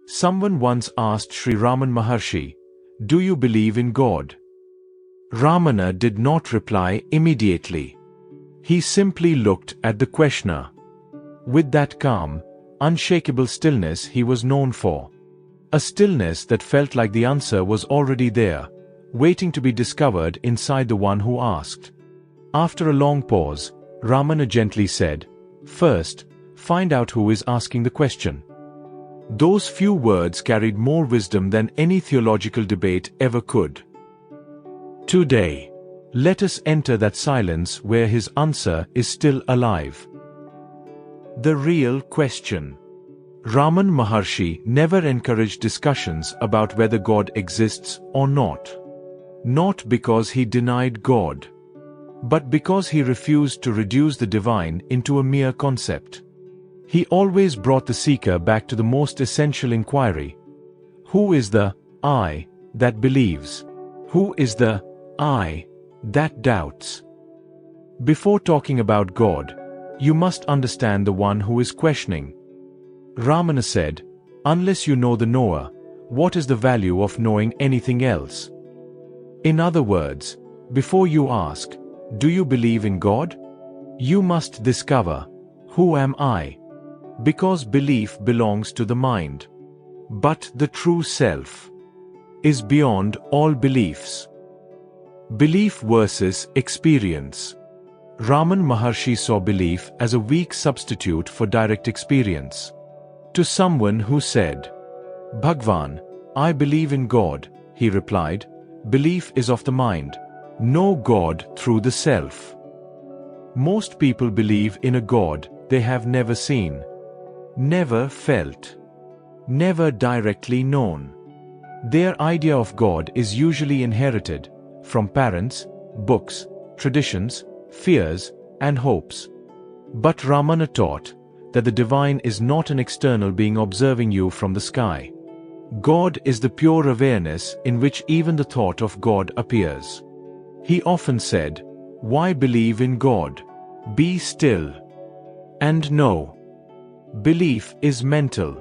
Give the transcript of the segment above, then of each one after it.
Someone once asked Sri Ramana Maharshi, "Do you believe in God?" Ramana did not reply immediately. He simply looked at the questioner. With that calm, unshakable stillness he was known for. A stillness that felt like the answer was already there, waiting to be discovered inside the one who asked. After a long pause, Ramana gently said, "First, find out who is asking the question." Those few words carried more wisdom than any theological debate ever could. Today, let us enter that silence where his answer is still alive. The real question. Ramana Maharshi never encouraged discussions about whether God exists or not. Not because he denied God, but because he refused to reduce the divine into a mere concept. He always brought the seeker back to the most essential inquiry. Who is the I that believes? Who is the I that doubts? Before talking about God, you must understand the one who is questioning. Ramana said, "Unless you know the knower, what is the value of knowing anything else?" In other words, before you ask, "Do you believe in God?" you must discover, "Who am I?" Because belief belongs to the mind. But the true self is beyond all beliefs. Belief versus experience. Ramana Maharshi saw belief as a weak substitute for direct experience. To someone who said, "Bhagwan, I believe in God," he replied, "Belief is of the mind. Know God through the self." Most people believe in a God they have never seen, never felt, never directly known. Their idea of God is usually inherited from parents, books, traditions, fears, and hopes. But Ramana taught that the divine is not an external being observing you from the sky. God is the pure awareness in which even the thought of God appears. He often said, "Why believe in God? Be still and know." Belief is mental.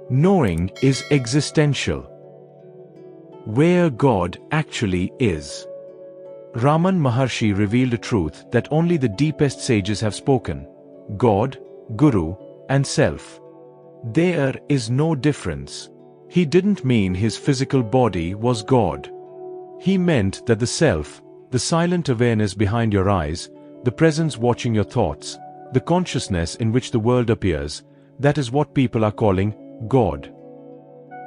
Knowing is existential. Where God actually is. Ramana Maharshi revealed a truth that only the deepest sages have spoken: God, Guru, and Self. There is no difference. He didn't mean his physical body was God. He meant that the Self, the silent awareness behind your eyes, the presence watching your thoughts, the consciousness in which the world appears, that is what people are calling God.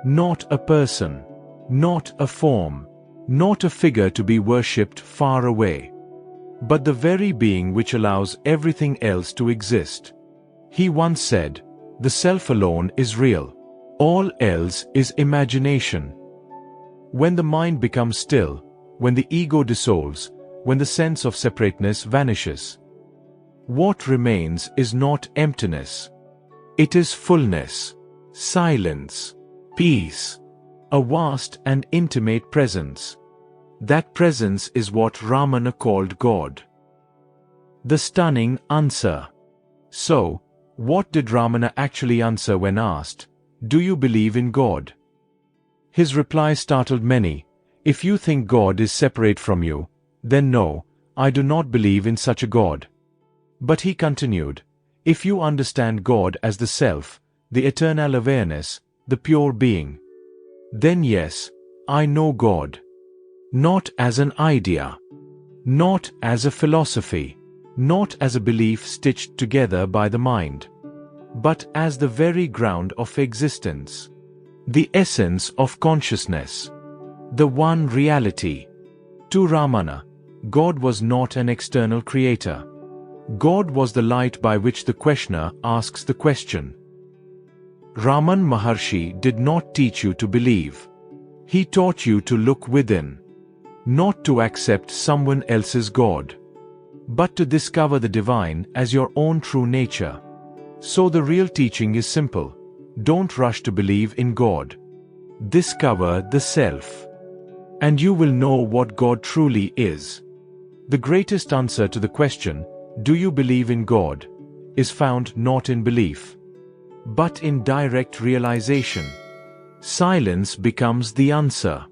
Not a person, not a form, not a figure to be worshipped far away, but the very being which allows everything else to exist. He once said, "The self alone is real. All else is imagination." When the mind becomes still, when the ego dissolves, when the sense of separateness vanishes, what remains is not emptiness. It is fullness, silence, peace, a vast and intimate presence. That presence is what Ramana called God. The stunning answer. So, what did Ramana actually answer when asked, "Do you believe in God?" His reply startled many. "If you think God is separate from you, then no, I do not believe in such a God." But he continued, "If you understand God as the self, the eternal awareness, the pure being, then yes, I know God. Not as an idea, not as a philosophy, not as a belief stitched together by the mind, but as the very ground of existence, the essence of consciousness, the one reality." To Ramana, God was not an external creator. God was the light by which the questioner asks the question. Ramana Maharshi did not teach you to believe. He taught you to look within, not to accept someone else's God, but to discover the divine as your own true nature. So the real teaching is simple. Don't rush to believe in God. Discover the self, and you will know what God truly is. The greatest answer to the question, "Do you believe in God?" is found not in belief, but in direct realization. Silence becomes the answer.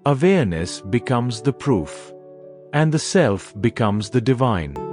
Awareness becomes the proof. And the self becomes the divine.